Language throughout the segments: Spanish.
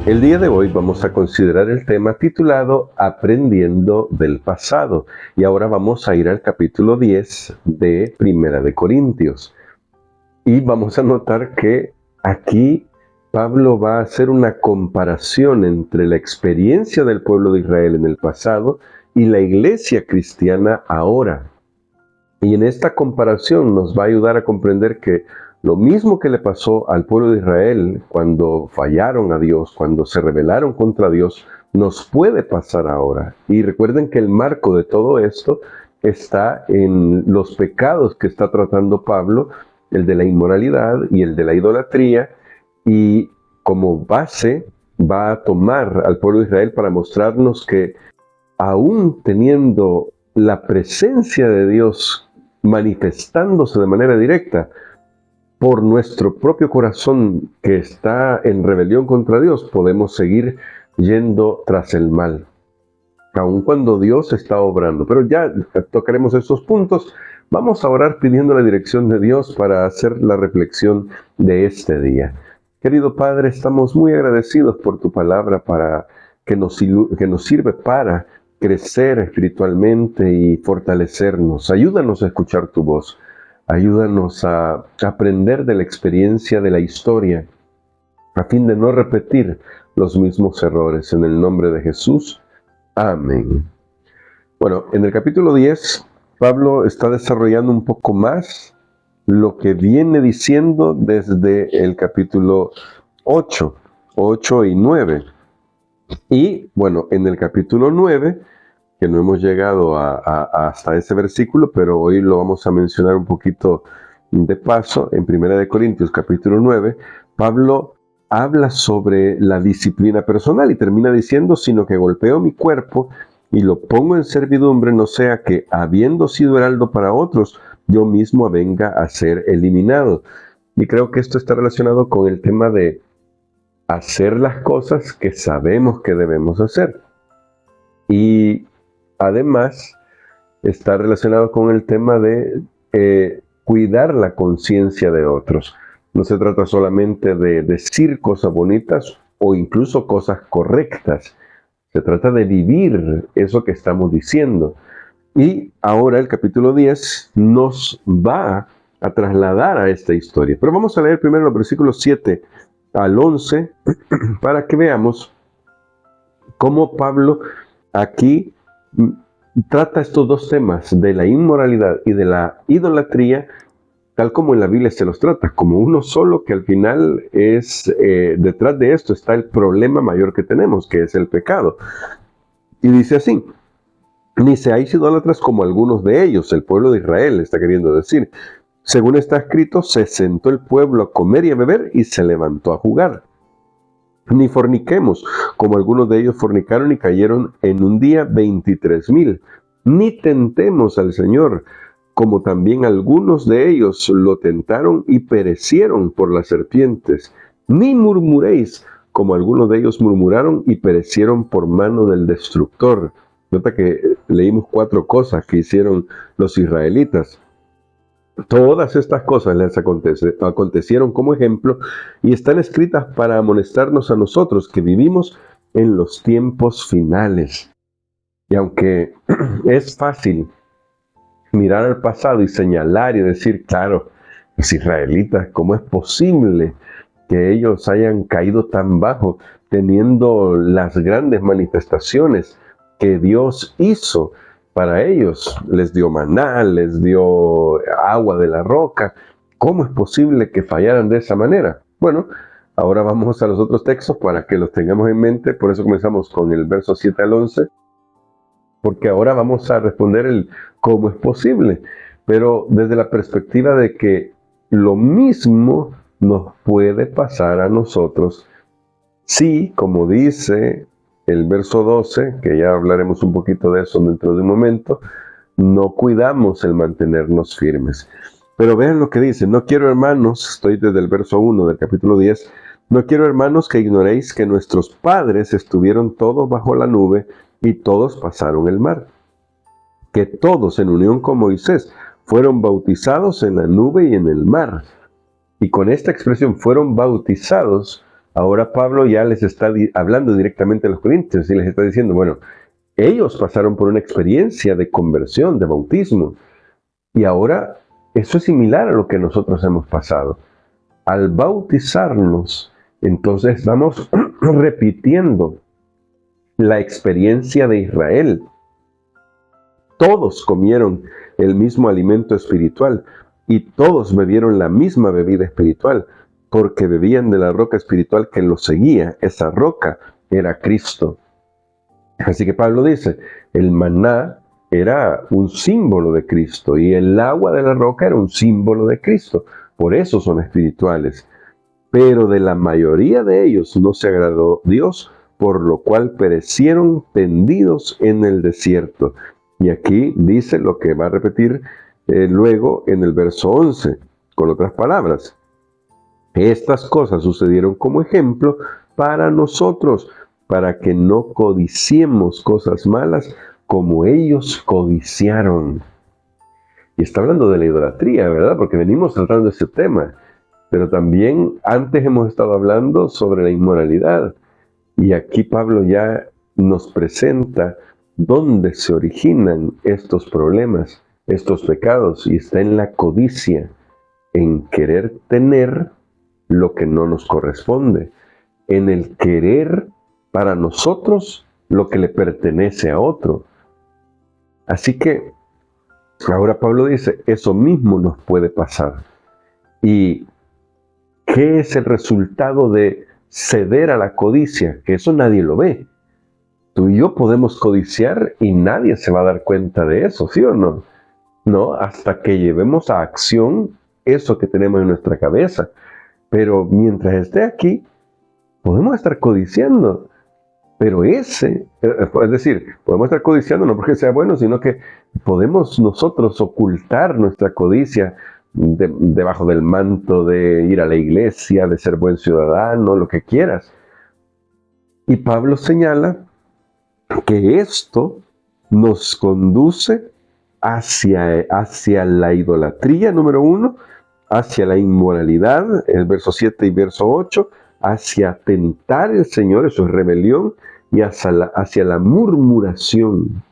El día de hoy vamos a considerar el tema titulado Aprendiendo del pasado, y ahora vamos a ir al capítulo 10 de Primera de Corintios. Y vamos a notar que aquí Pablo va a hacer una comparación entre la experiencia del pueblo de Israel en el pasado y la iglesia cristiana ahora. Y en esta comparación nos va a ayudar a comprender que lo mismo que le pasó al pueblo de Israel cuando fallaron a Dios, cuando se rebelaron contra Dios, nos puede pasar ahora. Y recuerden que el marco de todo esto está en los pecados que está tratando Pablo, el de la inmoralidad y el de la idolatría, y como base va a tomar al pueblo de Israel para mostrarnos que aún teniendo la presencia de Dios manifestándose de manera directa, por nuestro propio corazón que está en rebelión contra Dios, podemos seguir yendo tras el mal, aun cuando Dios está obrando. Pero ya tocaremos esos puntos. Vamos a orar pidiendo la dirección de Dios para hacer la reflexión de este día. Querido Padre, estamos muy agradecidos por tu palabra que nos sirve para crecer espiritualmente y fortalecernos. Ayúdanos a escuchar tu voz. Ayúdanos a aprender de la experiencia de la historia, a fin de no repetir los mismos errores. En el nombre de Jesús. Amén. Bueno, en el capítulo 10, Pablo está desarrollando un poco más lo que viene diciendo desde el capítulo 8 y 9. Y bueno, en el capítulo 9, que no hemos llegado hasta ese versículo, pero hoy lo vamos a mencionar un poquito de paso. En 1 Corintios capítulo 9, Pablo habla sobre la disciplina personal y termina diciendo: sino que golpeo mi cuerpo y lo pongo en servidumbre, no sea que, habiendo sido heraldo para otros, yo mismo venga a ser eliminado. Y creo que esto está relacionado con el tema de hacer las cosas que sabemos que debemos hacer. Y además, está relacionado con el tema de cuidar la conciencia de otros. No se trata solamente de decir cosas bonitas o incluso cosas correctas. Se trata de vivir eso que estamos diciendo. Y ahora el capítulo 10 nos va a trasladar a esta historia. Pero vamos a leer primero los versículos 7 al 11 para que veamos cómo Pablo aquí trata estos dos temas de la inmoralidad y de la idolatría, tal como en la Biblia se los trata, como uno solo, que al final es, detrás de esto está el problema mayor que tenemos, que es el pecado. Y dice así: ni seáis idólatras como algunos de ellos. El pueblo de Israel está queriendo decir. Según está escrito, se sentó el pueblo a comer y a beber y se levantó a jugar. Ni forniquemos, como algunos de ellos fornicaron y cayeron en un día 23,000. Ni tentemos al Señor, como también algunos de ellos lo tentaron y perecieron por las serpientes. Ni murmuréis, como algunos de ellos murmuraron y perecieron por mano del destructor. Nota que leímos 4 cosas que hicieron los israelitas. Todas estas cosas les acontecieron como ejemplo y están escritas para amonestarnos a nosotros que vivimos en los tiempos finales. Y aunque es fácil mirar al pasado y señalar y decir: claro, los israelitas, ¿cómo es posible que ellos hayan caído tan bajo, teniendo las grandes manifestaciones que Dios hizo para ellos? Les dio maná, les dio agua de la roca. ¿Cómo es posible que fallaran de esa manera? Bueno, ahora vamos a los otros textos para que los tengamos en mente. Por eso comenzamos con el verso 7 al 11, porque ahora vamos a responder el cómo es posible, pero desde la perspectiva de que lo mismo nos puede pasar a nosotros si, como dice el verso 12, que ya hablaremos un poquito de eso dentro de un momento, no cuidamos el mantenernos firmes. Pero vean lo que dice: no quiero, hermanos, estoy desde el verso 1 del capítulo 10, no quiero, hermanos, que ignoréis que nuestros padres estuvieron todos bajo la nube y todos pasaron el mar, que todos en unión con Moisés fueron bautizados en la nube y en el mar. Y con esta expresión fueron bautizados. Ahora Pablo ya les está hablando directamente a los corintios y les está diciendo, bueno, ellos pasaron por una experiencia de conversión, de bautismo. Y ahora eso es similar a lo que nosotros hemos pasado. Al bautizarnos, entonces estamos repitiendo la experiencia de Israel. Todos comieron el mismo alimento espiritual y todos bebieron la misma bebida espiritual, porque bebían de la roca espiritual que los seguía. Esa roca era Cristo. Así que Pablo dice, el maná era un símbolo de Cristo y el agua de la roca era un símbolo de Cristo. Por eso son espirituales. Pero de la mayoría de ellos no se agradó Dios, por lo cual perecieron tendidos en el desierto. Y aquí dice lo que va a repetir luego en el verso 11, con otras palabras. Estas cosas sucedieron como ejemplo para nosotros, para que no codiciemos cosas malas como ellos codiciaron. Y está hablando de la idolatría, ¿verdad? Porque venimos tratando ese tema. Pero también antes hemos estado hablando sobre la inmoralidad. Y aquí Pablo ya nos presenta dónde se originan estos problemas, estos pecados. Y está en la codicia, en querer tener lo que no nos corresponde, en el querer para nosotros lo que le pertenece a otro. Así que ahora Pablo dice, eso mismo nos puede pasar. ¿Y qué es el resultado de ceder a la codicia? Que eso nadie lo ve. Tú y yo podemos codiciar y nadie se va a dar cuenta de eso, ¿sí o no? No, hasta que llevemos a acción eso que tenemos en nuestra cabeza. Pero mientras esté aquí, podemos estar codiciando. Pero es decir, podemos estar codiciando no porque sea bueno, sino que podemos nosotros ocultar nuestra codicia debajo del manto de ir a la iglesia, de ser buen ciudadano, lo que quieras. Y Pablo señala que esto nos conduce hacia la idolatría, número 1, hacia la inmoralidad, el verso 7 y verso 8, hacia tentar al Señor, eso es rebelión, y hacia la murmuración.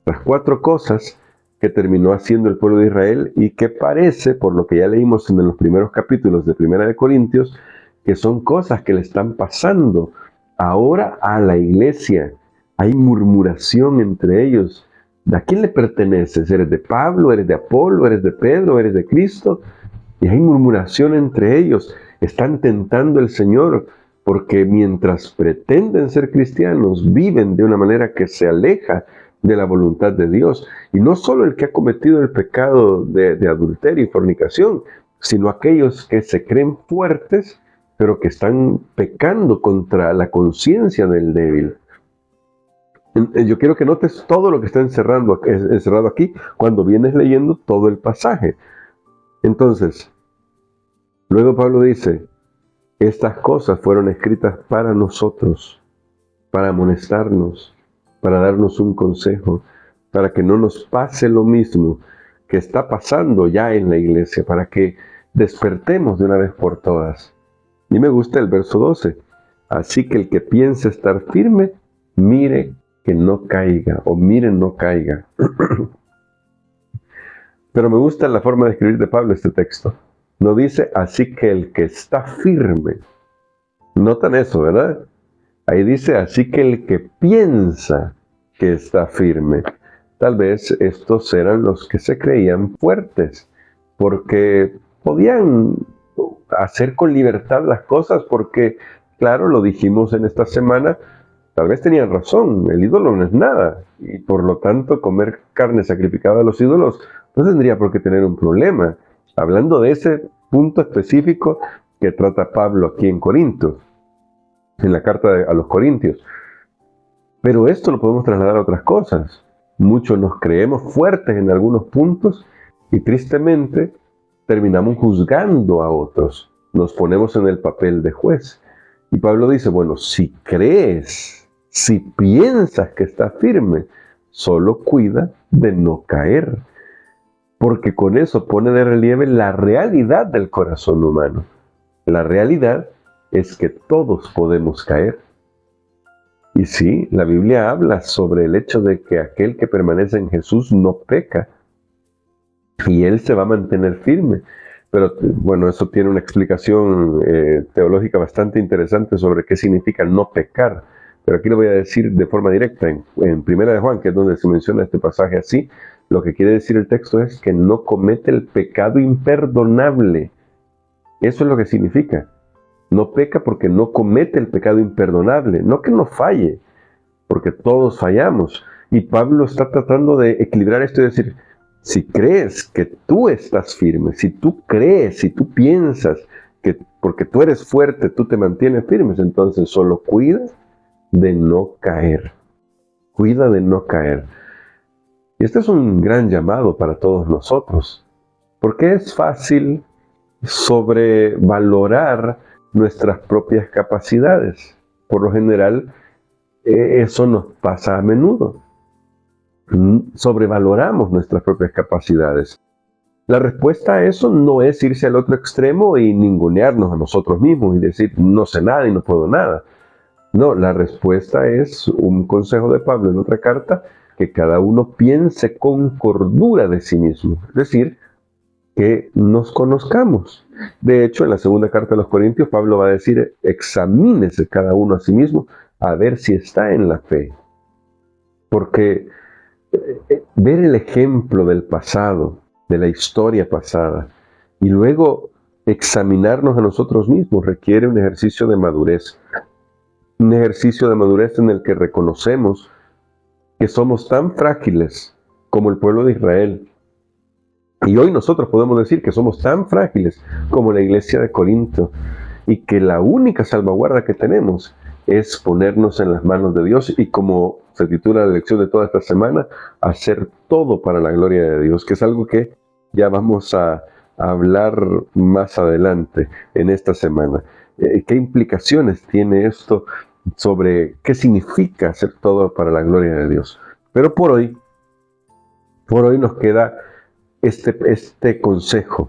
Las 4 cosas que terminó haciendo el pueblo de Israel y que parece, por lo que ya leímos en los primeros capítulos de Primera de Corintios, que son cosas que le están pasando ahora a la iglesia. Hay murmuración entre ellos. ¿A quién le perteneces? ¿Eres de Pablo? ¿Eres de Apolo? ¿Eres de Pedro? ¿Eres de Cristo? Y hay murmuración entre ellos. Están tentando al Señor porque mientras pretenden ser cristianos, viven de una manera que se aleja de la voluntad de Dios. Y no solo el que ha cometido el pecado de adulterio y fornicación, sino aquellos que se creen fuertes, pero que están pecando contra la conciencia del débil. Yo quiero que notes todo lo que está encerrado aquí cuando vienes leyendo todo el pasaje. Entonces, luego Pablo dice, estas cosas fueron escritas para nosotros, para amonestarnos, para darnos un consejo, para que no nos pase lo mismo que está pasando ya en la iglesia, para que despertemos de una vez por todas. Y me gusta el verso 12. Así que el que piense estar firme, mire que no caiga, o miren no caiga. Pero me gusta la forma de escribir de Pablo este texto. No dice, así que el que está firme. Notan eso, ¿verdad? Ahí dice, así que el que piensa que está firme. Tal vez estos eran los que se creían fuertes, porque podían hacer con libertad las cosas, porque, claro, lo dijimos en esta semana, tal vez tenían razón, el ídolo no es nada, y por lo tanto comer carne sacrificada a los ídolos no tendría por qué tener un problema. Hablando de ese punto específico que trata Pablo aquí en Corinto, en la carta a los Corintios. Pero esto lo podemos trasladar a otras cosas. Muchos nos creemos fuertes en algunos puntos y tristemente terminamos juzgando a otros. Nos ponemos en el papel de juez. Y Pablo dice, bueno, si crees, si piensas que está firme, solo cuida de no caer. porque con eso pone de relieve la realidad del corazón humano. La realidad es que todos podemos caer. Y sí, la Biblia habla sobre el hecho de que aquel que permanece en Jesús no peca, y Él se va a mantener firme. Pero bueno, eso tiene una explicación teológica bastante interesante sobre qué significa no pecar. Pero aquí lo voy a decir de forma directa. En Primera de Juan, que es donde se menciona este pasaje así, lo que quiere decir el texto es que no comete el pecado imperdonable. Eso es lo que significa. No peca porque no comete el pecado imperdonable. No que no falle, porque todos fallamos. Y Pablo está tratando de equilibrar esto y decir, si crees que tú estás firme, si tú crees, si tú piensas que porque tú eres fuerte, tú te mantienes firme, entonces solo cuida de no caer. Cuida de no caer. Y este es un gran llamado para todos nosotros, porque es fácil sobrevalorar nuestras propias capacidades. Por lo general, eso nos pasa a menudo. Sobrevaloramos nuestras propias capacidades. La respuesta a eso no es irse al otro extremo y ningunearnos a nosotros mismos y decir, no sé nada y no puedo nada. No, la respuesta es un consejo de Pablo en otra carta, que cada uno piense con cordura de sí mismo. Es decir, que nos conozcamos. De hecho, en la segunda carta de los Corintios, Pablo va a decir, examínese cada uno a sí mismo a ver si está en la fe. Porque ver el ejemplo del pasado, de la historia pasada, y luego examinarnos a nosotros mismos requiere un ejercicio de madurez. Un ejercicio de madurez en el que reconocemos que somos tan frágiles como el pueblo de Israel. Y hoy nosotros podemos decir que somos tan frágiles como la iglesia de Corinto, y que la única salvaguarda que tenemos es ponernos en las manos de Dios y, como se titula la lección de toda esta semana, hacer todo para la gloria de Dios, que es algo que ya vamos a hablar más adelante en esta semana. ¿Qué implicaciones tiene esto sobre qué significa hacer todo para la gloria de Dios? Pero por hoy nos queda este consejo.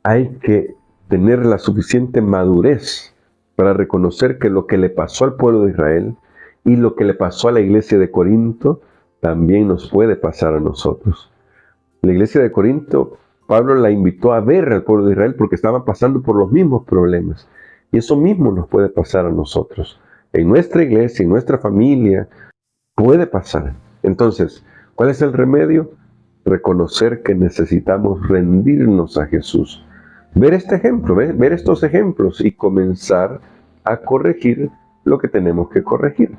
Hay que tener la suficiente madurez para reconocer que lo que le pasó al pueblo de Israel y lo que le pasó a la iglesia de Corinto también nos puede pasar a nosotros. La iglesia de Corinto, Pablo la invitó a ver al pueblo de Israel porque estaban pasando por los mismos problemas. Y eso mismo nos puede pasar a nosotros. En nuestra iglesia, en nuestra familia, puede pasar. Entonces, ¿cuál es el remedio? Reconocer que necesitamos rendirnos a Jesús. Ver este ejemplo, ver estos ejemplos y comenzar a corregir lo que tenemos que corregir.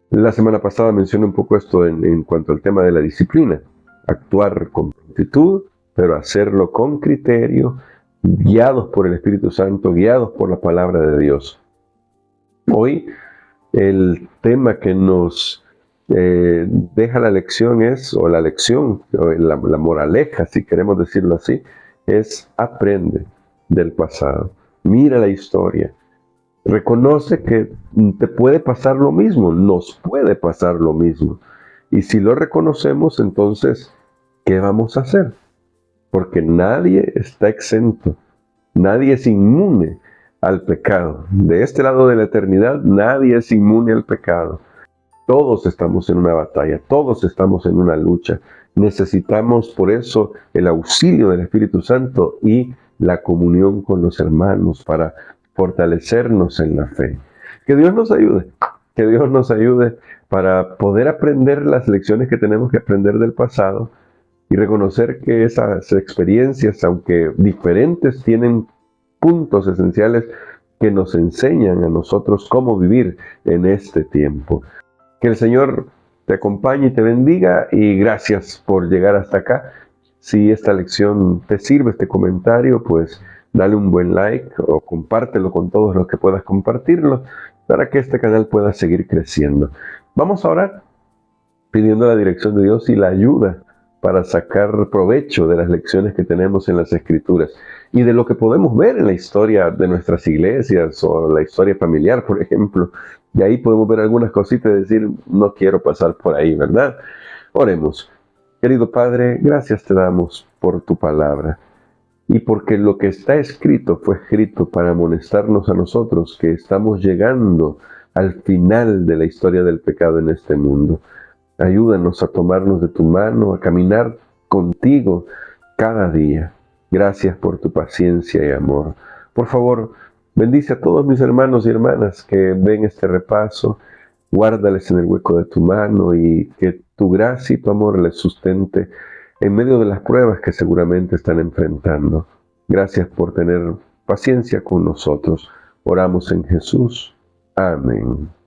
La semana pasada mencioné un poco esto en cuanto al tema de la disciplina. Actuar con prontitud, pero hacerlo con criterio, guiados por el Espíritu Santo, guiados por la palabra de Dios. Hoy el tema que nos deja la lección la moraleja, si queremos decirlo así, es aprende del pasado. Mira la historia. Reconoce que te puede pasar lo mismo, nos puede pasar lo mismo. Y si lo reconocemos, entonces, ¿qué vamos a hacer? Porque nadie está exento, nadie es inmune al pecado. De este lado de la eternidad, nadie es inmune al pecado. Todos estamos en una batalla, todos estamos en una lucha. Necesitamos por eso el auxilio del Espíritu Santo y la comunión con los hermanos para fortalecernos en la fe. Que Dios nos ayude para poder aprender las lecciones que tenemos que aprender del pasado y reconocer que esas experiencias, aunque diferentes, tienen puntos esenciales que nos enseñan a nosotros cómo vivir en este tiempo. Que el Señor te acompañe y te bendiga, y gracias por llegar hasta acá. Si esta lección te sirve, este comentario, pues dale un buen like o compártelo con todos los que puedas compartirlo para que este canal pueda seguir creciendo. Vamos a orar pidiendo la dirección de Dios y la ayuda para sacar provecho de las lecciones que tenemos en las Escrituras y de lo que podemos ver en la historia de nuestras iglesias o la historia familiar, por ejemplo. De ahí podemos ver algunas cositas y decir, no quiero pasar por ahí, ¿verdad? Oremos. Querido Padre, gracias te damos por tu palabra y porque lo que está escrito fue escrito para amonestarnos a nosotros que estamos llegando al final de la historia del pecado en este mundo. Ayúdanos a tomarnos de tu mano, a caminar contigo cada día. Gracias por tu paciencia y amor. Por favor, bendice a todos mis hermanos y hermanas que ven este repaso. Guárdales en el hueco de tu mano y que tu gracia y tu amor les sustente en medio de las pruebas que seguramente están enfrentando. Gracias por tener paciencia con nosotros. Oramos en Jesús. Amén.